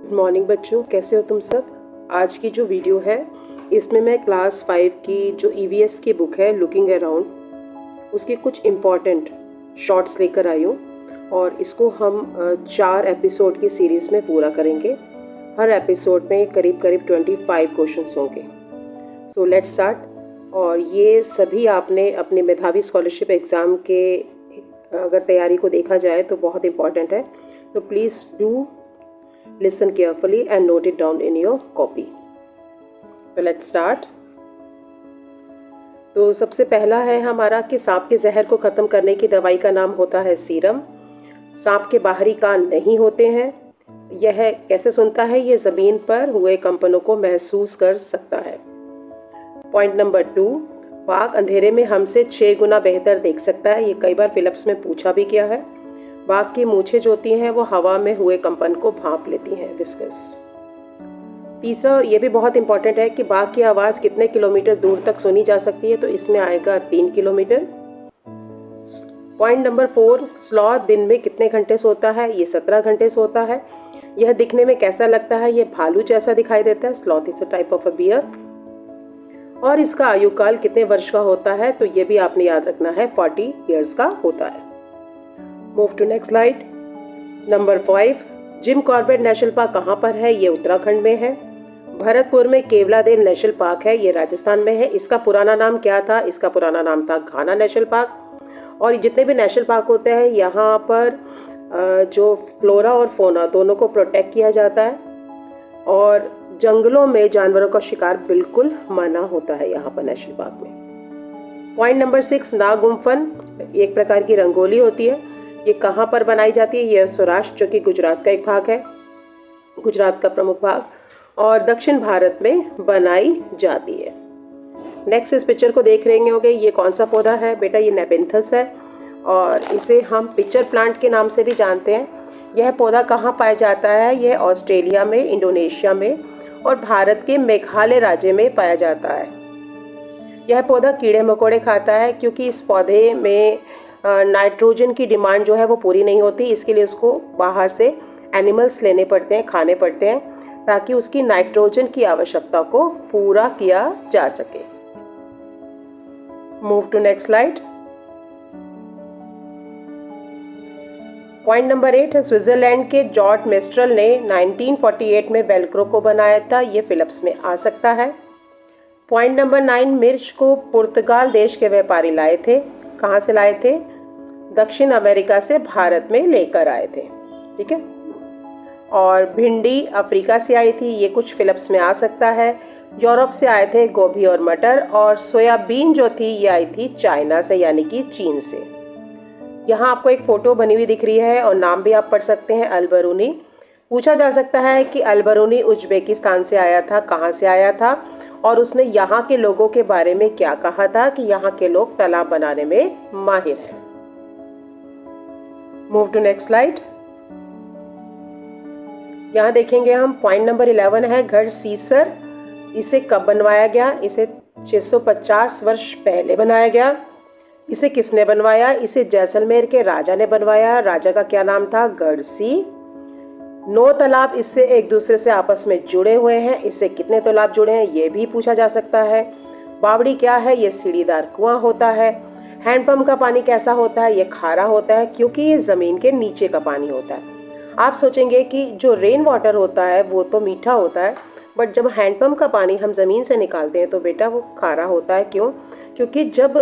Good morning बच्चों, कैसे हो तुम सब। आज की जो वीडियो है इसमें मैं क्लास 5 की जो ईवीएस की बुक है लुकिंग अराउंड, उसके कुछ इम्पॉर्टेंट शॉर्ट्स लेकर आई हूँ और इसको हम 4 एपिसोड की सीरीज़ में पूरा करेंगे। हर एपिसोड में करीब करीब 25 क्वेश्चंस होंगे। So let's start. और ये सभी आपने अपने मेधावी स्कॉलरशिप एग्ज़ाम के अगर तैयारी को देखा जाए तो बहुत इम्पॉर्टेंट है, तो please do listen carefully and note it down in your copy. So let's start. तो सबसे पहला है हमारा कि सांप के जहर को ख़त्म करने की दवाई का नाम होता है सीरम। सांप के बाहरी कान नहीं होते हैं। यह कैसे सुनता है? ये ज़मीन पर हुए कंपनों को महसूस कर सकता है। पॉइंट नंबर 2, बाघ अंधेरे में हमसे 6 गुना बेहतर देख सकता है। ये कई बार फिलिप्स में पूछा भी गया है। बाघ की मूछें जो होती हैं वो हवा में हुए कंपन को भांप लेती हैं, विस्कस। तीसरा, और ये भी बहुत इंपॉर्टेंट है कि बाघ की आवाज़ कितने किलोमीटर दूर तक सुनी जा सकती है, तो इसमें आएगा 3 किलोमीटर। पॉइंट नंबर 4, स्लॉथ दिन में कितने घंटे सोता है? ये 17 घंटे सोता है। यह दिखने में कैसा लगता है? ये भालू जैसा दिखाई देता है। Sloth is a type of a bear. और इसका आयु काल कितने वर्ष का होता है? तो ये भी आपने याद रखना है, 40 ईयर्स का होता है। Move to next slide. Number 5, Jim Corbett National Park कहाँ पर है? ये उत्तराखंड में है। भरतपुर में केवलादेव नेशनल पार्क है, ये राजस्थान में है। इसका पुराना नाम क्या था? इसका पुराना नाम था घाना नेशनल पार्क। और जितने भी नेशनल पार्क होते हैं यहाँ पर जो फ्लोरा और फोना दोनों को प्रोटेक्ट किया जाता है और जंगलों में जानवरों का शिकार बिल्कुल मना होता है यहाँ पर नेशनल पार्क में। पॉइंट नंबर 6, नागुम्फन एक प्रकार की रंगोली होती है। ये कहाँ पर बनाई जाती है? यह सौराष्ट्र, जो कि गुजरात का एक भाग है, गुजरात का प्रमुख भाग, और दक्षिण भारत में बनाई जाती है। नेक्स्ट इस पिक्चर को देख रहे होंगे, ये कौन सा पौधा है बेटा? ये नेपेंथस है और इसे हम पिक्चर प्लांट के नाम से भी जानते हैं। यह पौधा कहाँ पाया जाता है? यह ऑस्ट्रेलिया में, इंडोनेशिया में और भारत के मेघालय राज्य में पाया जाता है। यह पौधा कीड़े मकोड़े खाता है क्योंकि इस पौधे में नाइट्रोजन की डिमांड जो है वो पूरी नहीं होती। इसके लिए उसको बाहर से एनिमल्स लेने पड़ते हैं, खाने पड़ते हैं, ताकि उसकी नाइट्रोजन की आवश्यकता को पूरा किया जा सके। Move to next slide. Point number 8 है, स्विट्जरलैंड के जॉर्ज मेस्ट्रल ने 1948 में वेल्क्रो को बनाया था। ये फिलिप्स में आ सकता है। पॉइंट नंबर 9, मिर्च को पुर्तगाल देश के व्यापारी लाए थे। कहाँ से लाए थे? दक्षिण अमेरिका से भारत में लेकर आए थे, ठीक है। और भिंडी अफ्रीका से आई थी, ये कुछ फिलिप्स में आ सकता है। यूरोप से आए थे गोभी और मटर, और सोयाबीन जो थी ये आई थी चाइना से, यानी कि चीन से। यहाँ आपको एक फ़ोटो बनी हुई दिख रही है और नाम भी आप पढ़ सकते हैं, अल-बरूनी। पूछा जा सकता है कि अल-बरूनी उज्बेकिस्तान से आया था, कहाँ से आया था, और उसने यहाँ के लोगों के बारे में क्या कहा था कि यहाँ के लोग तालाब बनाने में माहिर हैं। Move to next slide. यहाँ देखेंगे हम, पॉइंट नंबर 11 है गढ़ सीसर। इसे कब बनवाया गया? इसे 650 वर्ष पहले बनाया गया। इसे किसने बनवाया? इसे जैसलमेर के राजा ने बनवाया। राजा का क्या नाम था? गढ़सी। 9 तालाब इससे एक दूसरे से आपस में जुड़े हुए हैं। इससे कितने तालाब जुड़े हैं ये भी पूछा जा सकता है। बावड़ी क्या है? ये सीढ़ीदार कुआं होता है। हैंडपंप का पानी कैसा होता है? ये खारा होता है क्योंकि ये ज़मीन के नीचे का पानी होता है। आप सोचेंगे कि जो रेन वाटर होता है वो तो मीठा होता है, बट जब हैंडपंप का पानी हम ज़मीन से निकालते हैं तो बेटा वो खारा होता है। क्यों? क्योंकि जब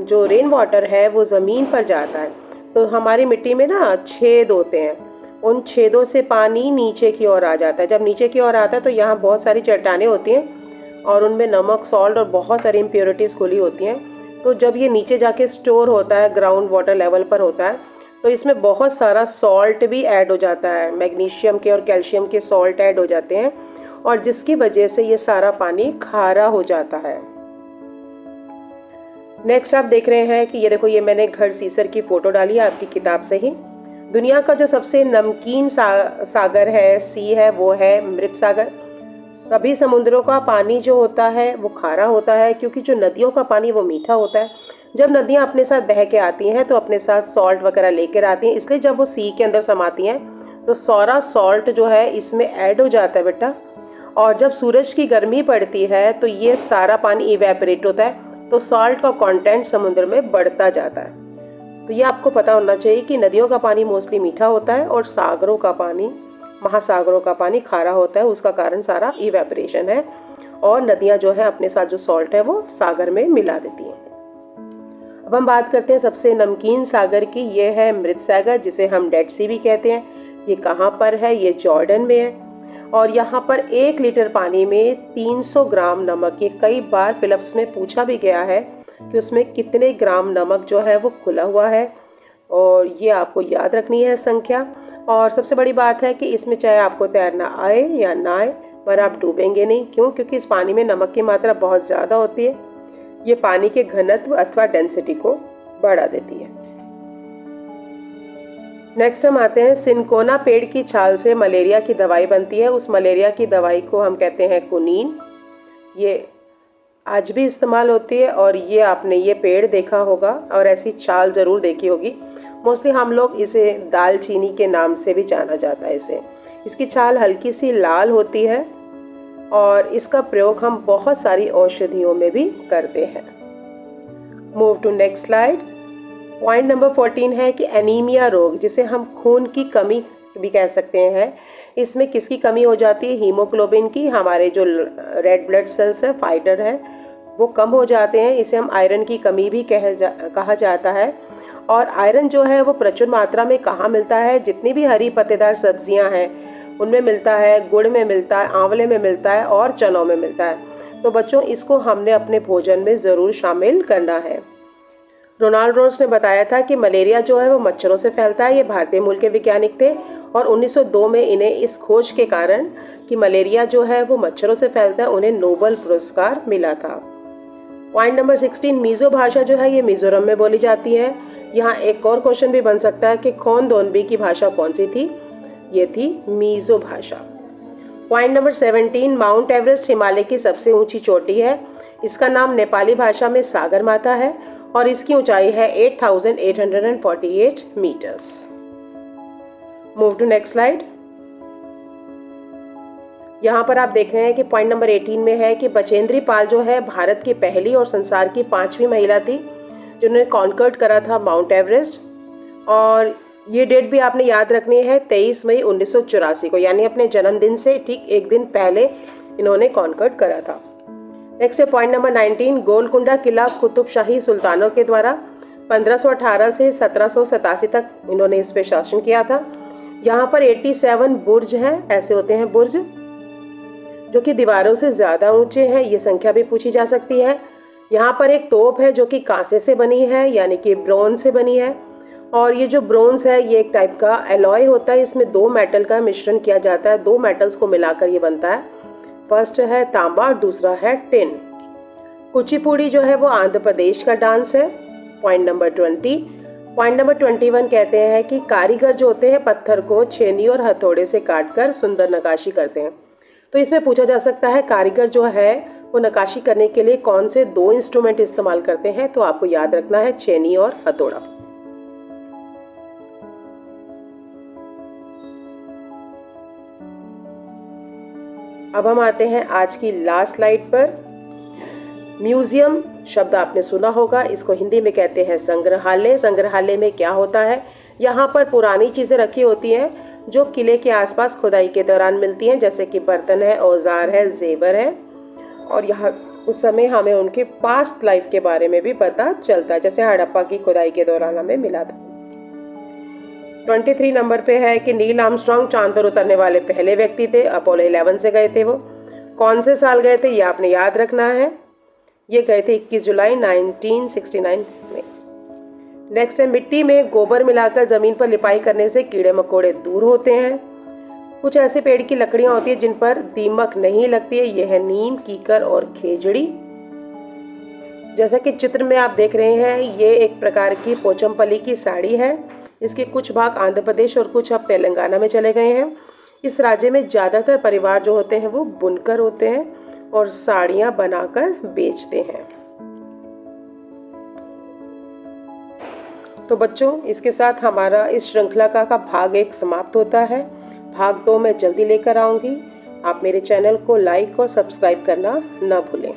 जो रेन वाटर है वो ज़मीन पर जाता है तो हमारी मिट्टी में ना छेद होते हैं, उन छेदों से पानी नीचे की ओर आ जाता है। जब नीचे की ओर आता है तो यहाँ बहुत सारी चट्टानें होती हैं और उनमें नमक, सॉल्ट और बहुत सारी इम्प्योरिटीज़ घुली होती हैं। तो जब ये नीचे जाके स्टोर होता है, ग्राउंड वाटर लेवल पर होता है, तो इसमें बहुत सारा सॉल्ट भी ऐड हो जाता है। मैग्नीशियम के और कैल्शियम के सॉल्ट ऐड हो जाते हैं और जिसकी वजह से ये सारा पानी खारा हो जाता है। नेक्स्ट आप देख रहे हैं कि ये देखो, ये मैंने गढ़ सीसर की फ़ोटो डाली है आपकी किताब से ही। दुनिया का जो सबसे नमकीन सागर है, सी है, वो है मृत सागर। सभी समुद्रों का पानी जो होता है वो खारा होता है क्योंकि जो नदियों का पानी वो मीठा होता है। जब नदियाँ अपने साथ बह के आती हैं तो अपने साथ सॉल्ट वगैरह लेकर आती हैं, इसलिए जब वो सी के अंदर समाती हैं तो सारा सॉल्ट जो है इसमें ऐड हो जाता है बेटा, और जब सूरज की गर्मी पड़ती है तो ये सारा पानी इवेपोरेट होता है, तो सॉल्ट का कंटेंट समुद्र में बढ़ता जाता है। तो ये आपको पता होना चाहिए कि नदियों का पानी मोस्टली मीठा होता है और सागरों का पानी, महासागरों का पानी खारा होता है। उसका कारण सारा इवेपोरेशन है, और नदियाँ जो है अपने साथ जो सॉल्ट है वो सागर में मिला देती हैं। अब हम बात करते हैं सबसे नमकीन सागर की। ये है मृत सागर, जिसे हम डेड सी भी कहते हैं। ये कहाँ पर है? ये जॉर्डन में है, और यहाँ पर 1 लीटर पानी में 300 ग्राम नमक। ये कई बार फिलिप्स में पूछा भी गया है कि उसमें कितने ग्राम नमक जो है वो खुला हुआ है, और ये आपको याद रखनी है संख्या। और सबसे बड़ी बात है कि इसमें चाहे आपको तैरना आए या ना आए, पर आप डूबेंगे नहीं। क्यों? क्योंकि इस पानी में नमक की मात्रा बहुत ज़्यादा होती है। ये पानी के घनत्व अथवा डेंसिटी को बढ़ा देती है। नेक्स्ट हम आते हैं, सिनकोना पेड़ की छाल से मलेरिया की दवाई बनती है। उस मलेरिया की दवाई को हम कहते हैं कुनीन। ये आज भी इस्तेमाल होती है, और ये आपने ये पेड़ देखा होगा और ऐसी छाल ज़रूर देखी होगी। मोस्टली हम लोग इसे दालचीनी के नाम से भी जाना जाता है इसे। इसकी छाल हल्की सी लाल होती है, और इसका प्रयोग हम बहुत सारी औषधियों में भी करते हैं। Move to next slide. Point number 14 है कि एनीमिया रोग, जिसे हम खून की कमी भी कह सकते हैं। इसमें किसकी कमी हो जाती है? हीमोग्लोबिन की। हमारे जो रेड ब्लड सेल्स है, फाइटर है, वो कम हो जाते हैं। इसे हम आयरन की कमी भी कहा जाता है। और आयरन जो है वो प्रचुर मात्रा में कहाँ मिलता है? जितनी भी हरी पत्तेदार सब्जियां हैं उनमें मिलता है, गुड़ में मिलता है, आंवले में मिलता है, और चनों में मिलता है। तो बच्चों, इसको हमने अपने भोजन में ज़रूर शामिल करना है। रोनाल्ड रोस ने बताया था कि मलेरिया जो है वो मच्छरों से फैलता है। ये भारतीय मूल के वैज्ञानिक थे, और 1902 में इन्हें इस खोज के कारण कि मलेरिया जो है वो मच्छरों से फैलता है, उन्हें नोबेल पुरस्कार मिला था। पॉइंट नंबर 16, मीज़ो भाषा जो है ये मिजोरम में बोली जाती है। यहाँ एक और क्वेश्चन भी बन सकता है कि खोनदोनबी की भाषा कौन सी थी? ये थी मीज़ो भाषा। Point number 17, mount Everest Himalaya की सबसे ऊंची चोटी है। इसका नाम नेपाली भाषा में सागर माता है, और इसकी ऊंचाई है 8,848 metres. Move to next slide. यहाँ पर आप देख रहे हैं कि पॉइंट नंबर 18 में है कि बचेंद्री पाल जो है भारत की पहली और संसार की 5वीं महिला थी जिन्होंने कॉन्कर्ड करा था माउंट एवरेस्ट। और ये डेट भी आपने याद रखनी है, 23 मई 1984 को, यानी अपने जन्मदिन से ठीक एक दिन पहले इन्होंने कॉन्कर्ड करा था। नेक्स्ट है पॉइंट नंबर 19, गोलकुंडा किला कुतुब शाही सुल्तानों के द्वारा 1518 से 1787 तक इन्होंने इस पे शासन किया था। यहाँ पर 87 बुर्ज हैं, ऐसे होते हैं बुर्ज जो कि दीवारों से ज़्यादा ऊंचे हैं। ये संख्या भी पूछी जा सकती है। यहाँ पर एक तोप है जो कि कांसे से बनी है, यानी कि ब्रोंज से बनी है। और ये जो ब्रोंज है ये एक टाइप का एलॉय होता है। इसमें 2 मेटल का मिश्रण किया जाता है, 2 मेटल्स को मिलाकर ये बनता है। फर्स्ट है तांबा और दूसरा है टिन। कुचिपुड़ी जो है वो आंध्र प्रदेश का डांस है। Point number 20। पॉइंट नंबर 21 कहते हैं कि कारीगर जो होते हैं पत्थर को छेनी और हथौड़े से काटकर सुंदर नक्काशी करते हैं। तो इसमें पूछा जा सकता है कारीगर जो है वो नक्काशी करने के लिए कौन से 2 इंस्ट्रूमेंट इस्तेमाल करते हैं? तो आपको याद रखना है छेनी और हथौड़ा। अब हम आते हैं आज की लास्ट स्लाइड पर। म्यूजियम शब्द आपने सुना होगा, इसको हिंदी में कहते हैं संग्रहालय। संग्रहालय में क्या होता है? यहाँ पर पुरानी चीज़ें रखी होती हैं जो किले के आसपास खुदाई के दौरान मिलती हैं, जैसे कि बर्तन है, औजार है, जेवर है। और यहाँ उस समय हमें उनके पास्ट लाइफ के बारे में भी पता चलता है, जैसे हड़प्पा की खुदाई के दौरान हमें मिला था। 23 नंबर पे है कि नील आर्मस्ट्रांग चांद पर उतरने वाले पहले व्यक्ति थे। अपोलो 11 से गए थे। वो कौन से साल गए थे ये आपने याद रखना है। ये गए थे 21 जुलाई 1969 में। नेक्स्ट है मिट्टी में गोबर मिलाकर जमीन पर लिपाई करने से कीड़े मकोड़े दूर होते हैं। कुछ ऐसे पेड़ की लकड़ियां होती है जिन पर दीमक नहीं लगती है। यह है नीम, कीकर और खेजड़ी। जैसा कि चित्र में आप देख रहे हैं, ये एक प्रकार की पोचमपल्ली की साड़ी है। इसके कुछ भाग आंध्र प्रदेश और कुछ अब तेलंगाना में चले गए हैं। इस राज्य में ज़्यादातर परिवार जो होते हैं वो बुनकर होते हैं और साड़ियाँ बनाकर बेचते हैं। तो बच्चों, इसके साथ हमारा इस श्रृंखला का भाग 1 समाप्त होता है। भाग 2 मैं जल्दी लेकर आऊँगी। आप मेरे चैनल को लाइक और सब्सक्राइब करना ना भूलें।